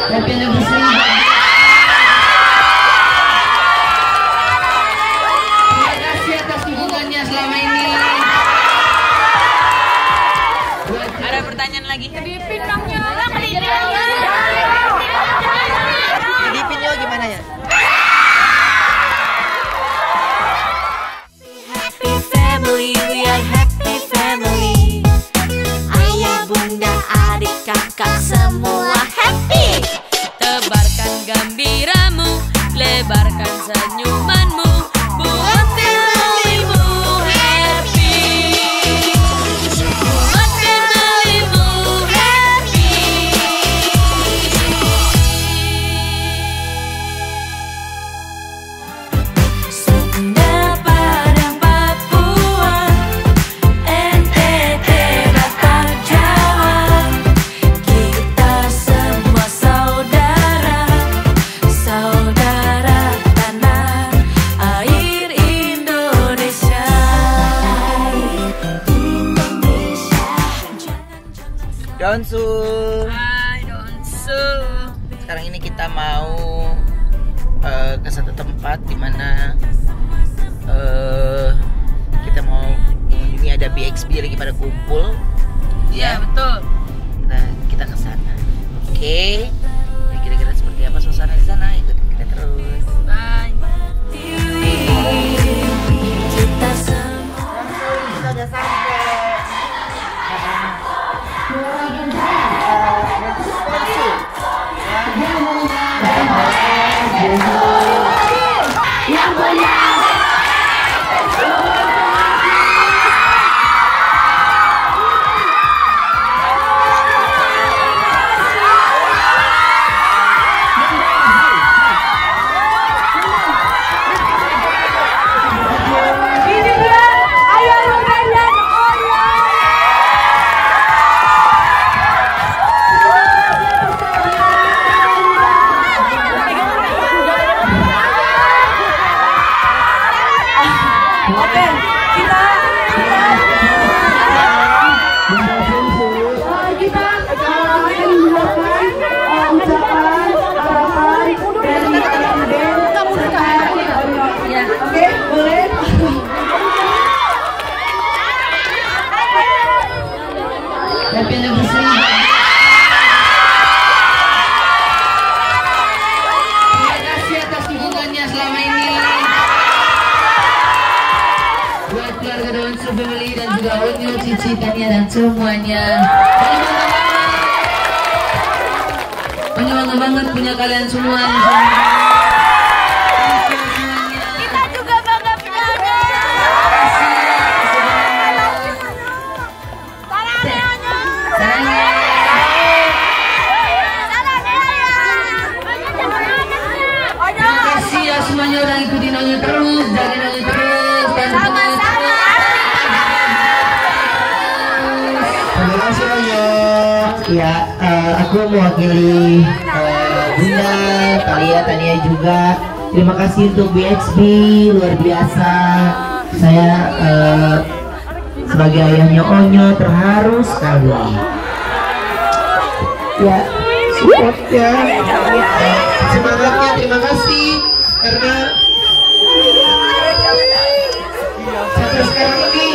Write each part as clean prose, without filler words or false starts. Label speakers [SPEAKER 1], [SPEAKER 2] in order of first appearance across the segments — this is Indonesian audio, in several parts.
[SPEAKER 1] Happy anniversary. Terima kasih atas dukungannya selama ini.
[SPEAKER 2] Ada pertanyaan lagi?
[SPEAKER 3] Dipin dong nyoba kelihatan.
[SPEAKER 2] Dipin yo gimana ya?
[SPEAKER 3] Happy family, we are happy family. Ayah, bunda, adik, kakak semua happy.
[SPEAKER 2] Tebarkan gembiramu, lebarkan senyumanmu, buat familymu happy. Buat familymu happy.
[SPEAKER 3] Sunda, Padang, Papua, NTT, Batak, Jawa. Kita semua saudara, saudara tanah air Indonesia.
[SPEAKER 2] Donsu. Hai Donsu. Sekarang ini kita mau ke satu tempat di mana kita mau mengunjungi, ada BXB lagi pada kumpul. Ya betul. Kita ke sana. Oke. Nah, kira-kira seperti apa suasana di sana? Ikutin kita terus. Bye.
[SPEAKER 3] Kita semua
[SPEAKER 2] Kita udah sampai.
[SPEAKER 1] Yang benar. Ini dia ayah rupanya. Oke, kita ucapan harapan dari Presiden. Oke, boleh. Happy anniversary. Terima kasih atas dukungannya selama ini. Buat keluarga Donsu Family dan juga Onyo, Cici, Tania dan semuanya. Onyo bangga banget punya kalian semua.
[SPEAKER 3] kita juga bangga punya
[SPEAKER 1] Terima kasih ya semuanya udah ikutin Onyo terus, jagain Onyo terus, dan
[SPEAKER 3] Sama-sama.
[SPEAKER 4] Terima kasih Onyo. Ya, aku mewakili Bunda, Talia, Tania juga. Terima kasih untuk BXB, luar biasa. Saya sebagai ayahnya Onyo terharu sekali. Ya, supportnya, semangatnya, terima kasih karena sampai sekarang ini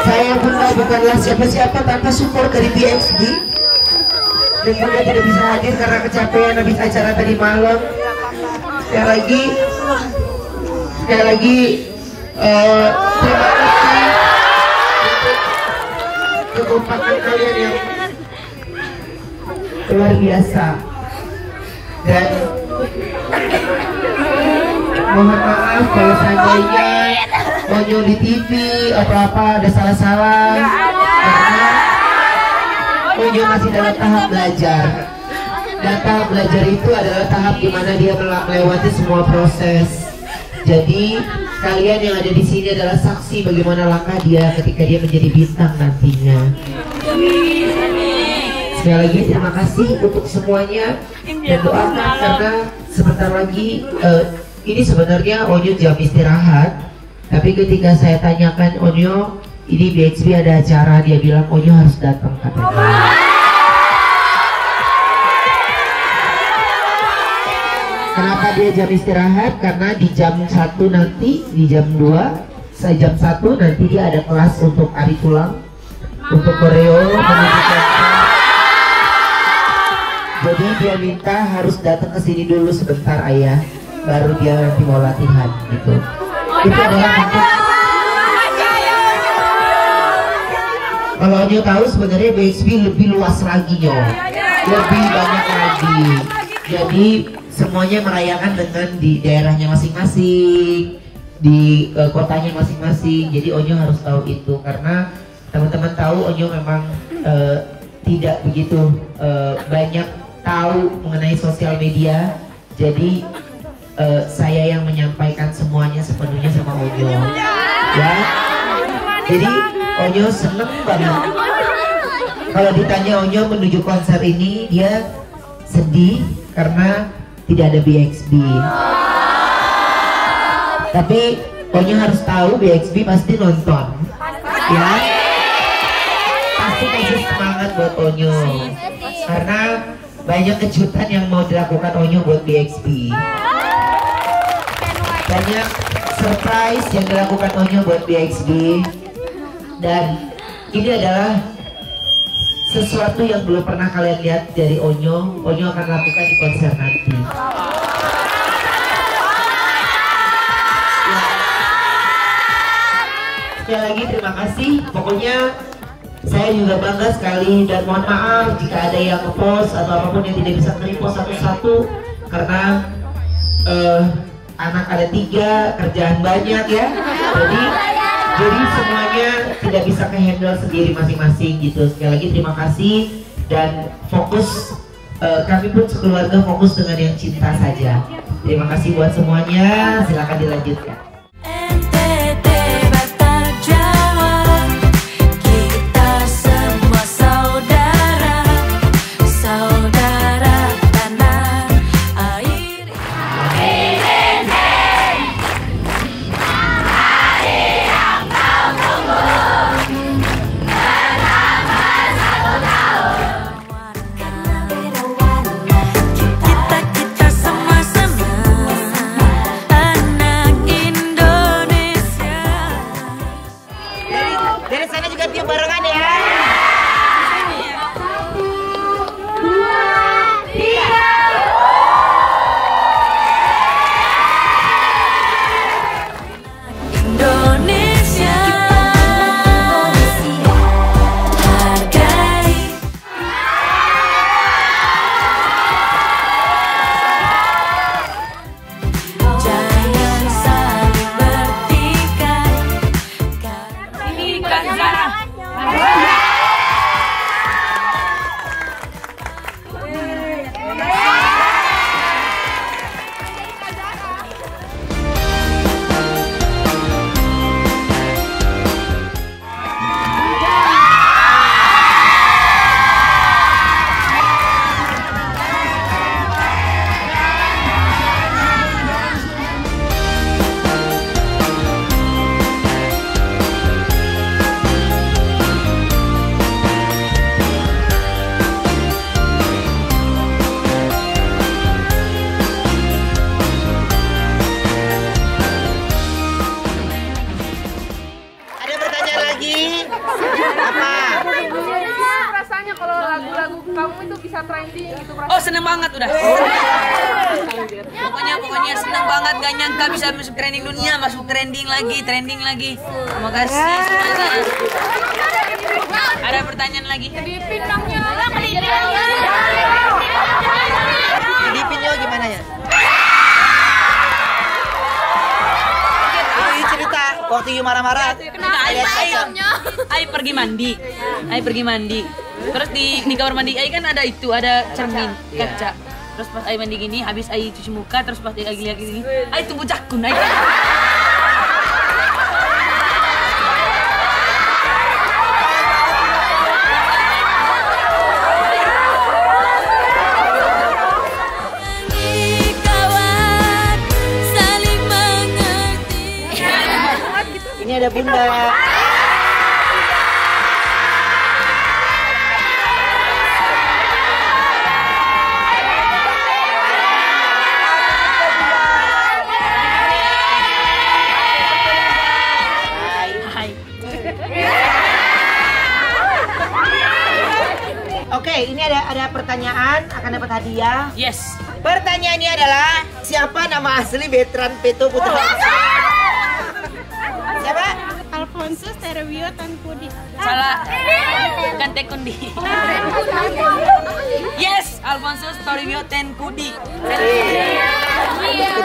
[SPEAKER 4] saya Bunda bukanlah siapa-siapa tanpa support dari BXB, dan Bunda tidak bisa hadir karena kecapean habis acara tadi malam. Sekali lagi terima kasih untuk kekompakan kalian yang luar biasa, dan mohon maaf kalau seandainya Onyo di TV apa-apa ada salah-salah, karena Onyo masih dalam tahap belajar, dan tahap belajar itu adalah tahap dimana dia melewati semua proses. Jadi kalian yang ada di sini adalah saksi bagaimana langkah dia ketika dia menjadi bintang nantinya. Sekali lagi terima kasih untuk semuanya, dan doakan karena sebentar lagi ini sebenarnya Onyo jam istirahat, tapi ketika saya tanyakan Onyo ini BXB ada acara, dia bilang Onyo harus datang katanya. Kenapa dia jam istirahat? Karena di jam 1 nanti, di jam 2, jam 1 nanti dia ada kelas untuk ari tulang, untuk koreo, pendidikan. Jadi dia minta harus datang ke sini dulu sebentar ayah, baru dia nanti mau latihan gitu. Itu adalah bentuk. Kalau Onyo tahu sebenarnya BXP lebih luas lagi lebih banyak lagi. Jadi semuanya merayakan dengan di daerahnya masing-masing, di kotanya masing-masing. Jadi Onyo harus tahu itu karena teman-teman tahu Onyo memang tidak begitu banyak tahu mengenai sosial media. Jadi saya yang menyampaikan semuanya sepenuhnya sama Onyo, ya. Jadi Onyo seneng banget. Kalau ditanya Onyo menuju konser ini, dia sedih karena tidak ada BXB. Tapi Onyo harus tahu BXB pasti nonton, ya. Pasti kasih semangat buat Onyo karena banyak kejutan yang mau dilakukan Onyo buat BXB. Banyak surprise yang dilakukan Onyo buat BXB. Dan ini adalah sesuatu yang belum pernah kalian lihat dari Onyo. Onyo akan lakukan di konser nanti. Sekali lagi terima kasih. Pokoknya saya juga bangga sekali dan mohon maaf jika ada yang ngepost atau apapun yang tidak bisa nge-repost satu-satu karena anak ada 3, kerjaan banyak ya. Jadi semuanya tidak bisa ke-handle sendiri masing-masing gitu. Sekali lagi terima kasih dan fokus, kami pun sekeluarga fokus dengan yang cinta saja. Terima kasih buat semuanya, silakan dilanjutkan.
[SPEAKER 3] NTT Batak Jawa, kita semua saudara, saudara tanah air. Kita sama-sama anak Indonesia.
[SPEAKER 2] Dari sana juga tiup barengan ya.
[SPEAKER 3] Indonesia hargai. Jangan saling bertikai. Ini kan
[SPEAKER 2] Ada pertanyaan lagi? Apa?
[SPEAKER 5] Rasanya kalau lagu-lagu kamu itu bisa trending gitu.
[SPEAKER 1] Oh seneng banget udah. Pokoknya seneng banget, gak nyangka bisa masuk trending dunia, masuk trending lagi. Terima kasih semuanya. Ada pertanyaan lagi?
[SPEAKER 2] Di pinyo gimana ya? Ini cerita waktu you marah-marah.
[SPEAKER 1] Ai pergi mandi. Terus di kamar mandi Ai kan ada cermin kaca. Terus pas Ai mandi gini, habis Ai cuci muka, terus pas Ai lihat gini, Ai tumbuh jakun Ai.
[SPEAKER 3] kawan saling mengerti.
[SPEAKER 2] Ini ada bunda. pertanyaan akan dapat hadiah.
[SPEAKER 1] Yes.
[SPEAKER 2] Pertanyaannya adalah siapa nama asli Bertrand Peto Putra? Siapa?
[SPEAKER 5] Alfonsus Terwio Tankudi.
[SPEAKER 1] Salah. Kante Kundi. Yes, Alfonsus Toribio Tenkudi.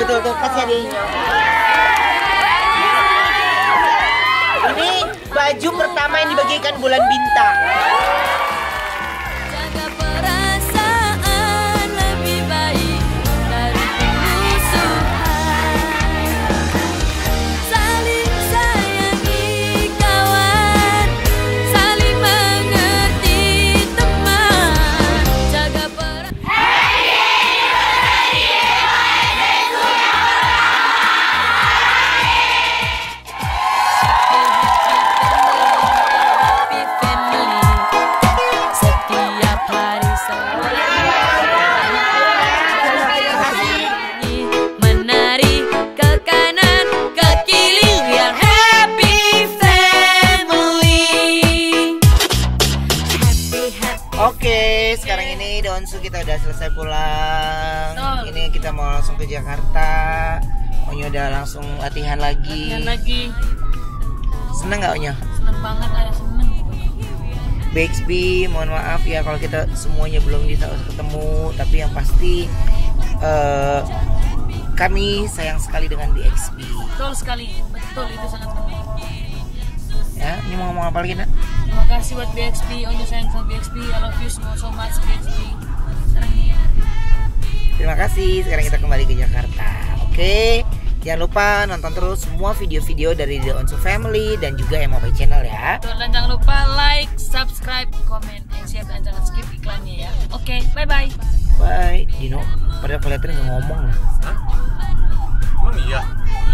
[SPEAKER 2] Betul tuh, kasih hadiahnya. Ini baju pertama yang dibagikan bulan bintang.
[SPEAKER 3] Jaga perasaan lebih baik dari musuhan. Saling sayangi kawan, saling mengerti teman. Jaga happy family. Setiap hari menari ke kanan ke kiri, we are happy family. Happy.
[SPEAKER 2] Oke, sekarang ini Donsu kita udah selesai pulang. Ini kita mau langsung ke Jakarta. Onyo udah langsung latihan lagi.
[SPEAKER 1] Dan lagi
[SPEAKER 2] Seneng nggak Onyo?
[SPEAKER 1] seneng banget, ayah seneng.
[SPEAKER 2] BXB, mohon maaf ya kalau kita semuanya belum bisa ketemu, tapi yang pasti kami sayang sekali dengan BXB.
[SPEAKER 1] Betul sekali, betul itu sangat penting.
[SPEAKER 2] Ya, ini mau ngomong apa lagi nak?
[SPEAKER 1] Terima kasih buat BXB, Onyo sayang sama BXB, I love you so much BXB.
[SPEAKER 2] Terima kasih. Sekarang kita kembali ke Jakarta. Oke, jangan lupa nonton terus semua video-video dari The Onsu Family dan juga MOP Channel ya.
[SPEAKER 1] Betul, dan jangan lupa like, subscribe, comment, and share, dan jangan skip iklannya ya. Oke, bye-bye.
[SPEAKER 2] Bye. Dino, padahal kelihatan nggak ngomong loh.
[SPEAKER 6] Emang iya?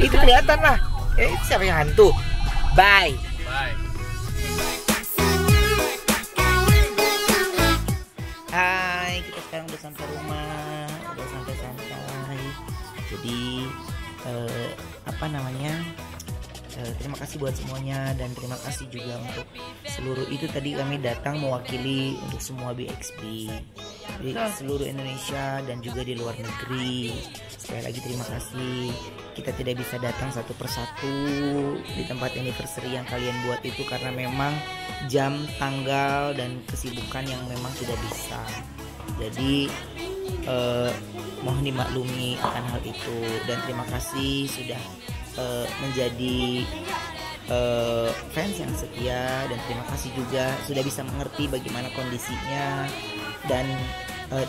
[SPEAKER 2] Itu kelihatan lah. Itu siapa yang hantu? Bye.
[SPEAKER 6] Bye.
[SPEAKER 2] Hai, kita sekarang udah sampai rumah, udah santai-santai. Jadi apa namanya? Terima kasih buat semuanya dan terima kasih juga untuk seluruh itu tadi kami datang mewakili untuk semua BXB di seluruh Indonesia dan juga di luar negeri. Sekali lagi terima kasih. Kita tidak bisa datang satu persatu di tempat anniversary yang kalian buat itu karena memang jam, tanggal dan kesibukan yang memang tidak bisa. Jadi mohon dimaklumi akan hal itu dan terima kasih sudah menjadi fans yang setia dan terima kasih juga sudah bisa mengerti bagaimana kondisinya dan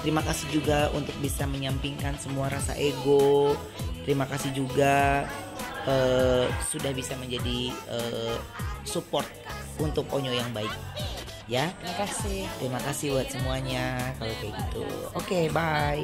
[SPEAKER 2] terima kasih juga untuk bisa menyampingkan semua rasa ego. Terima kasih juga sudah bisa menjadi support untuk Onyo yang baik ya. Terima kasih buat semuanya kalau kayak gitu. Oke, bye.